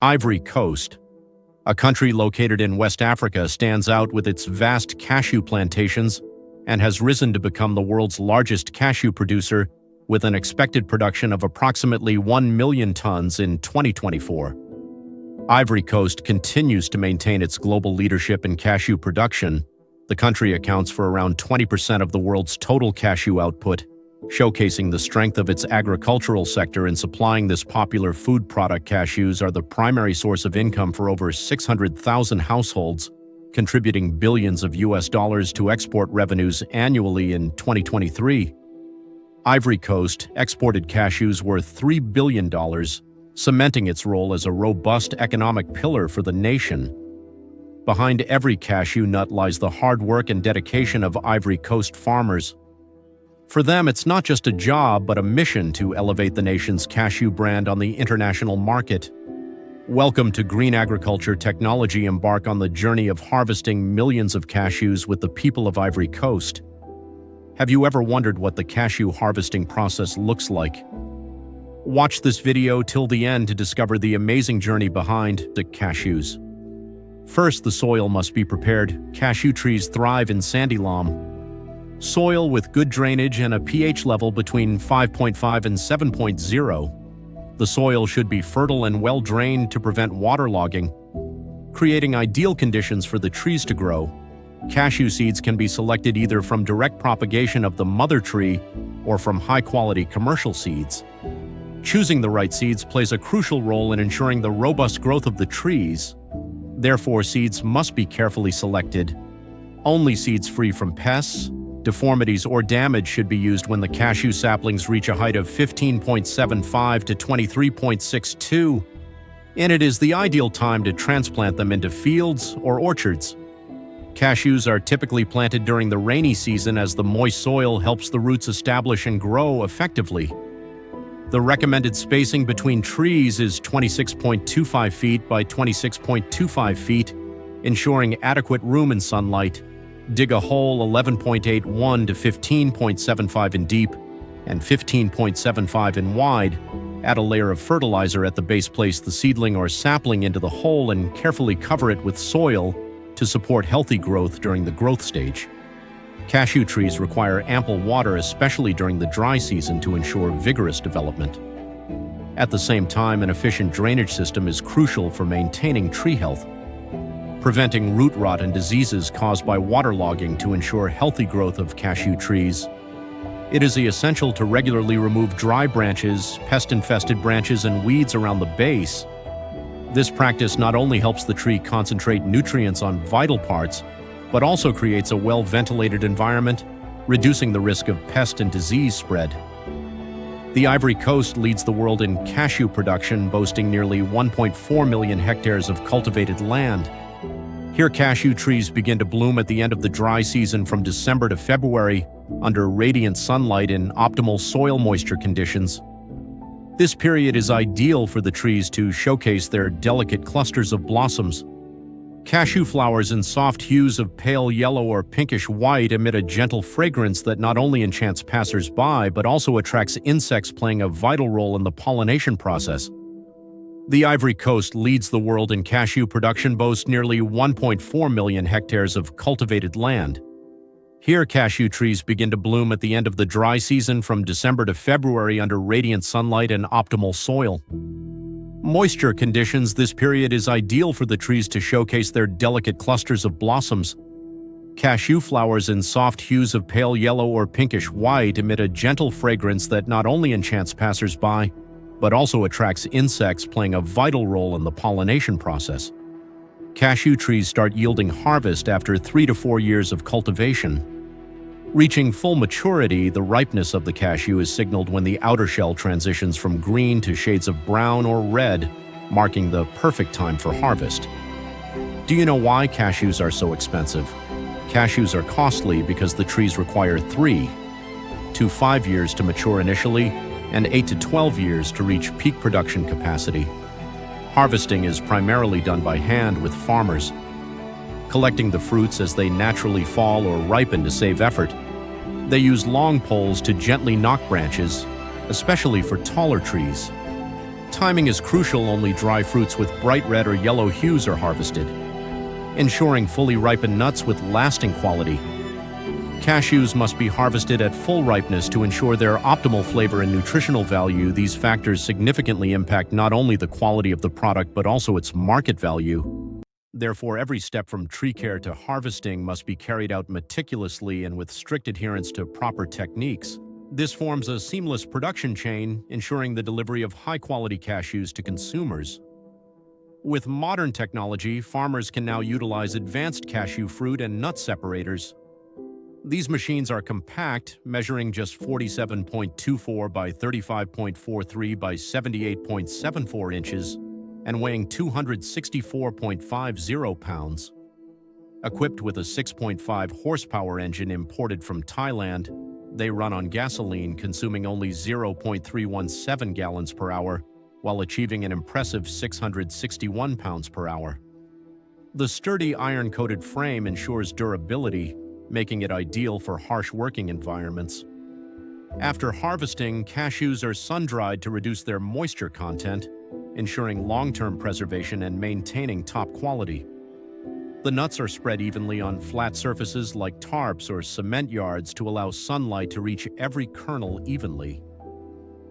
Ivory Coast, a country located in West Africa, stands out with its vast cashew plantations and has risen to become the world's largest cashew producer with an expected production of approximately 1 million tons in 2024. Ivory Coast continues to maintain its global leadership in cashew production. The country accounts for around 20% of the world's total cashew output, showcasing the strength of its agricultural sector in supplying this popular food product. Cashews are the primary source of income for over 600,000 households, contributing billions of US dollars to export revenues annually in 2023. Ivory Coast exported cashews worth $3 billion, cementing its role as a robust economic pillar for the nation. Behind every cashew nut lies the hard work and dedication of Ivory Coast farmers. For them, it's not just a job, but a mission to elevate the nation's cashew brand on the international market. Welcome to Green Agriculture Technology. Embark on the journey of harvesting millions of cashews with the people of Ivory Coast. Have you ever wondered what the cashew harvesting process looks like? Watch this video till the end to discover the amazing journey behind the cashews. First, the soil must be prepared. Cashew trees thrive in sandy loam soil with good drainage and a pH level between 5.5 and 7.0. The soil should be fertile and well drained to prevent waterlogging, creating ideal conditions for the trees to grow. Cashew seeds can be selected either from direct propagation of the mother tree or from high-quality commercial seeds. Choosing the right seeds plays a crucial role in ensuring the robust growth of the trees. Therefore, seeds must be carefully selected. Only seeds free from pests, deformities, or damage should be used when the cashew saplings reach a height of 15.75 to 23.62, and it is the ideal time to transplant them into fields or orchards. Cashews are typically planted during the rainy season as the moist soil helps the roots establish and grow effectively. The recommended spacing between trees is 26.25 feet by 26.25 feet, ensuring adequate room and sunlight. Dig a hole 11.81 to 15.75 in deep and 15.75 in wide. Add a layer of fertilizer at the base. Place the seedling or sapling into the hole and carefully cover it with soil to support healthy growth during the growth stage. Cashew trees require ample water, especially during the dry season, to ensure vigorous development. At the same time, an efficient drainage system is crucial for maintaining tree health, preventing root rot and diseases caused by waterlogging. To ensure healthy growth of cashew trees, it is essential to regularly remove dry branches, pest-infested branches, and weeds around the base. This practice not only helps the tree concentrate nutrients on vital parts, but also creates a well-ventilated environment, reducing the risk of pest and disease spread. The Ivory Coast leads the world in cashew production, boasting nearly 1.4 million hectares of cultivated land. Here, cashew trees begin to bloom at the end of the dry season from December to February under radiant sunlight in optimal soil moisture conditions. This period is ideal for the trees to showcase their delicate clusters of blossoms. Cashew flowers in soft hues of pale yellow or pinkish white emit a gentle fragrance that not only enchants passers-by but also attracts insects, playing a vital role in the pollination process. The Ivory Coast leads the world in cashew production, boasts nearly 1.4 million hectares of cultivated land. Here, cashew trees begin to bloom at the end of the dry season from December to February under radiant sunlight and optimal soil moisture conditions. This period is ideal for the trees to showcase their delicate clusters of blossoms. Cashew flowers in soft hues of pale yellow or pinkish white emit a gentle fragrance that not only enchants passers-by, but also attracts insects, playing a vital role in the pollination process. Cashew trees start yielding harvest after 3 to 4 years of cultivation. Reaching full maturity, the ripeness of the cashew is signaled when the outer shell transitions from green to shades of brown or red, marking the perfect time for harvest. Do you know why cashews are so expensive? Cashews are costly because the trees require 3 to 5 years to mature initially, and 8 to 12 years to reach peak production capacity. Harvesting is primarily done by hand with farmers, collecting the fruits as they naturally fall or ripen to save effort. They use long poles to gently knock branches, especially for taller trees. Timing is crucial. Only dry fruits with bright red or yellow hues are harvested, ensuring fully ripened nuts with lasting quality. Cashews must be harvested at full ripeness to ensure their optimal flavor and nutritional value. These factors significantly impact not only the quality of the product but also its market value. Therefore, every step from tree care to harvesting must be carried out meticulously and with strict adherence to proper techniques. This forms a seamless production chain, ensuring the delivery of high-quality cashews to consumers. With modern technology, farmers can now utilize advanced cashew fruit and nut separators. These machines are compact, measuring just 47.24 by 35.43 by 78.74 inches and weighing 264.50 pounds. Equipped with a 6.5 horsepower engine imported from Thailand, they run on gasoline, consuming only 0.317 gallons per hour, while achieving an impressive 661 pounds per hour. The sturdy iron-coated frame ensures durability, making it ideal for harsh working environments. After harvesting, cashews are sun-dried to reduce their moisture content, ensuring long-term preservation and maintaining top quality. The nuts are spread evenly on flat surfaces like tarps or cement yards to allow sunlight to reach every kernel evenly.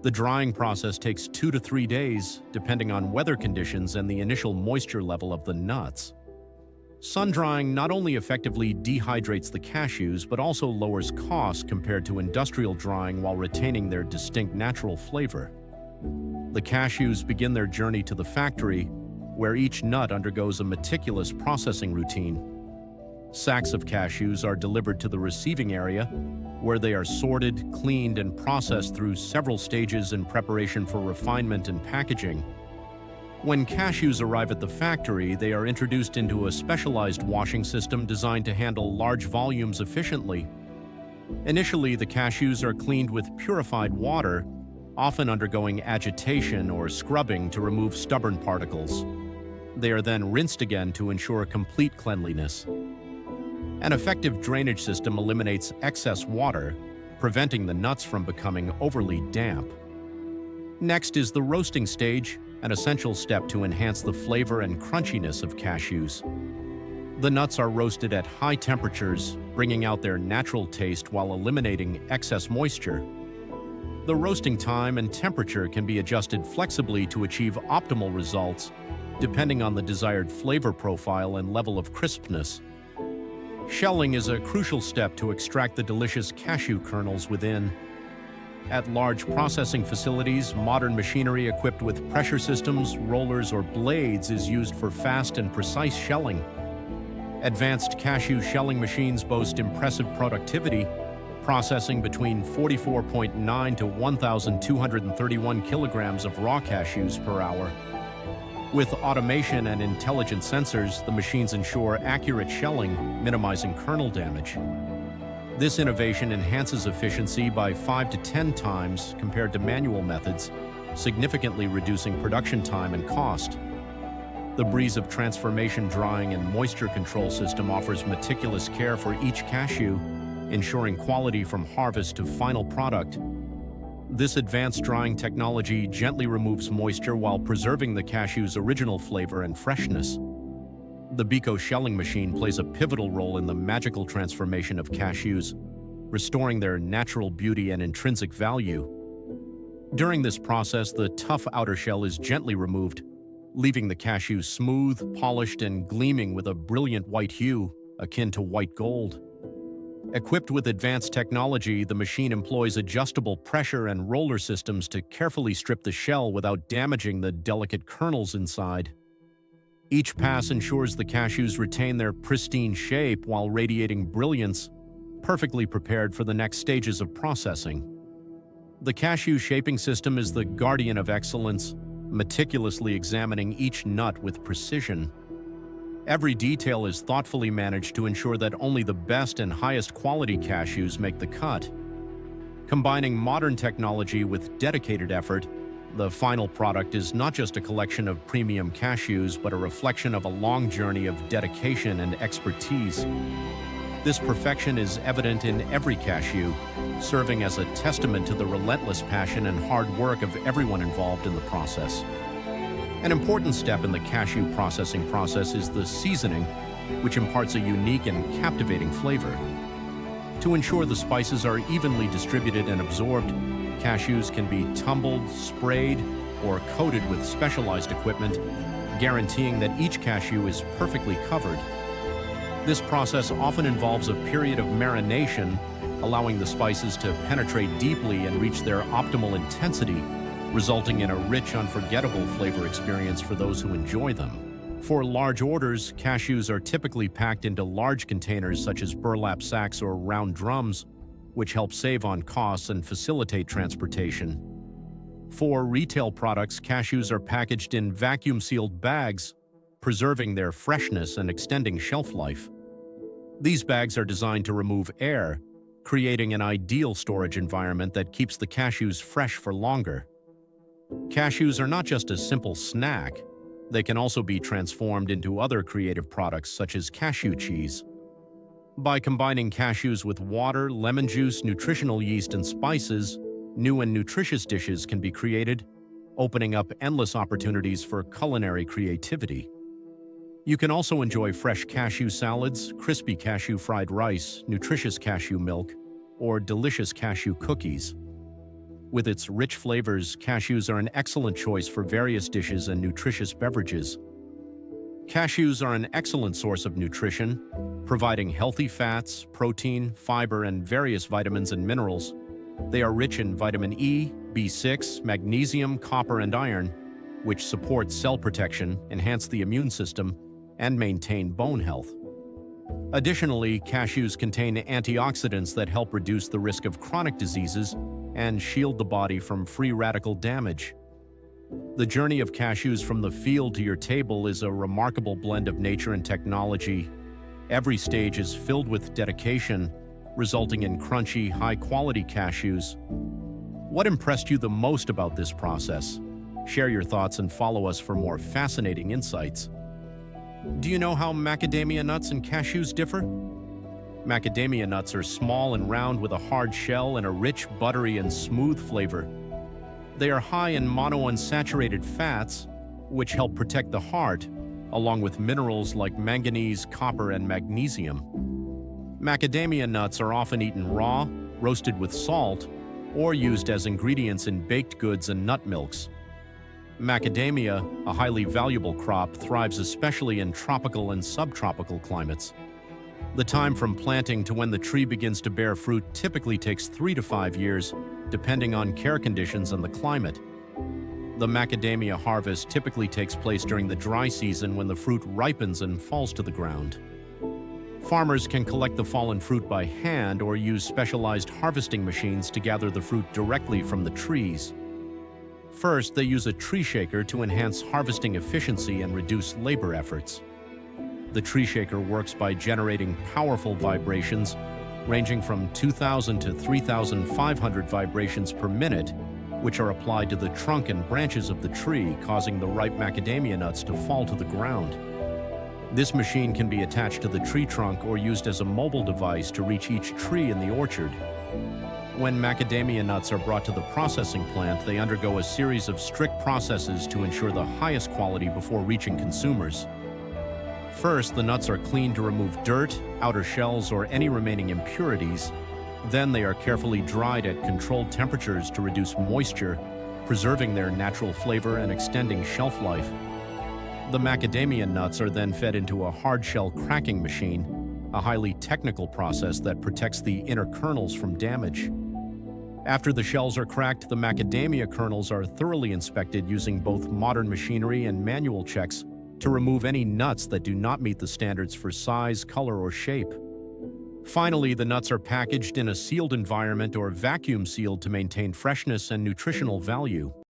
The drying process takes 2 to 3 days, depending on weather conditions and the initial moisture level of the nuts. Sun-drying not only effectively dehydrates the cashews, but also lowers costs compared to industrial drying while retaining their distinct natural flavor. The cashews begin their journey to the factory, where each nut undergoes a meticulous processing routine. Sacks of cashews are delivered to the receiving area, where they are sorted, cleaned, and processed through several stages in preparation for refinement and packaging. When cashews arrive at the factory, they are introduced into a specialized washing system designed to handle large volumes efficiently. Initially, the cashews are cleaned with purified water, often undergoing agitation or scrubbing to remove stubborn particles. They are then rinsed again to ensure complete cleanliness. An effective drainage system eliminates excess water, preventing the nuts from becoming overly damp. Next is the roasting stage, an essential step to enhance the flavor and crunchiness of cashews. The nuts are roasted at high temperatures, bringing out their natural taste while eliminating excess moisture. The roasting time and temperature can be adjusted flexibly to achieve optimal results, depending on the desired flavor profile and level of crispness. Shelling is a crucial step to extract the delicious cashew kernels within. At large processing facilities, modern machinery equipped with pressure systems, rollers, or blades is used for fast and precise shelling. Advanced cashew shelling machines boast impressive productivity, processing between 44.9 to 1,231 kilograms of raw cashews per hour. With automation and intelligent sensors, the machines ensure accurate shelling, minimizing kernel damage. This innovation enhances efficiency by 5 to 10 times compared to manual methods, significantly reducing production time and cost. The Breeze of Transformation drying and moisture control system offers meticulous care for each cashew, ensuring quality from harvest to final product. This advanced drying technology gently removes moisture while preserving the cashew's original flavor and freshness. The Bico shelling machine plays a pivotal role in the magical transformation of cashews, restoring their natural beauty and intrinsic value. During this process, the tough outer shell is gently removed, leaving the cashew smooth, polished, and gleaming with a brilliant white hue, akin to white gold. Equipped with advanced technology, the machine employs adjustable pressure and roller systems to carefully strip the shell without damaging the delicate kernels inside. Each pass ensures the cashews retain their pristine shape while radiating brilliance, perfectly prepared for the next stages of processing. The cashew shaping system is the guardian of excellence, meticulously examining each nut with precision. Every detail is thoughtfully managed to ensure that only the best and highest quality cashews make the cut. Combining modern technology with dedicated effort, the final product is not just a collection of premium cashews, but a reflection of a long journey of dedication and expertise. This perfection is evident in every cashew, serving as a testament to the relentless passion and hard work of everyone involved in the process. An important step in the cashew processing process is the seasoning, which imparts a unique and captivating flavor. To ensure the spices are evenly distributed and absorbed, cashews can be tumbled, sprayed, or coated with specialized equipment, guaranteeing that each cashew is perfectly covered. This process often involves a period of marination, allowing the spices to penetrate deeply and reach their optimal intensity, resulting in a rich, unforgettable flavor experience for those who enjoy them. For large orders, cashews are typically packed into large containers such as burlap sacks or round drums, which help save on costs and facilitate transportation. For retail products, cashews are packaged in vacuum-sealed bags, preserving their freshness and extending shelf life. These bags are designed to remove air, creating an ideal storage environment that keeps the cashews fresh for longer. Cashews are not just a simple snack. They can also be transformed into other creative products such as cashew cheese. By combining cashews with water, lemon juice, nutritional yeast, and spices, new and nutritious dishes can be created, opening up endless opportunities for culinary creativity. You can also enjoy fresh cashew salads, crispy cashew fried rice, nutritious cashew milk, or delicious cashew cookies. With its rich flavors, cashews are an excellent choice for various dishes and nutritious beverages. Cashews are an excellent source of nutrition, providing healthy fats, protein, fiber, and various vitamins and minerals. They are rich in vitamin E, B6, magnesium, copper, and iron, which support cell protection, enhance the immune system, and maintain bone health. Additionally, cashews contain antioxidants that help reduce the risk of chronic diseases and shield the body from free radical damage. The journey of cashews from the field to your table is a remarkable blend of nature and technology. Every stage is filled with dedication, resulting in crunchy, high-quality cashews. What impressed you the most about this process? Share your thoughts and follow us for more fascinating insights. Do you know how macadamia nuts and cashews differ? Macadamia nuts are small and round with a hard shell and a rich, buttery, and smooth flavor. They are high in monounsaturated fats, which help protect the heart, along with minerals like manganese, copper, and magnesium. Macadamia nuts are often eaten raw, roasted with salt, or used as ingredients in baked goods and nut milks. Macadamia, a highly valuable crop, thrives especially in tropical and subtropical climates. The time from planting to when the tree begins to bear fruit typically takes 3 to 5 years, depending on care conditions and the climate. The macadamia harvest typically takes place during the dry season when the fruit ripens and falls to the ground. Farmers can collect the fallen fruit by hand or use specialized harvesting machines to gather the fruit directly from the trees. First, they use a tree shaker to enhance harvesting efficiency and reduce labor efforts. The tree shaker works by generating powerful vibrations, ranging from 2,000 to 3,500 vibrations per minute, which are applied to the trunk and branches of the tree, causing the ripe macadamia nuts to fall to the ground. This machine can be attached to the tree trunk or used as a mobile device to reach each tree in the orchard. When macadamia nuts are brought to the processing plant, they undergo a series of strict processes to ensure the highest quality before reaching consumers. First, the nuts are cleaned to remove dirt, outer shells, or any remaining impurities. Then they are carefully dried at controlled temperatures to reduce moisture, preserving their natural flavor and extending shelf life. The macadamia nuts are then fed into a hard shell cracking machine, a highly technical process that protects the inner kernels from damage. After the shells are cracked, the macadamia kernels are thoroughly inspected using both modern machinery and manual checks to remove any nuts that do not meet the standards for size, color, or shape. Finally, the nuts are packaged in a sealed environment or vacuum sealed to maintain freshness and nutritional value.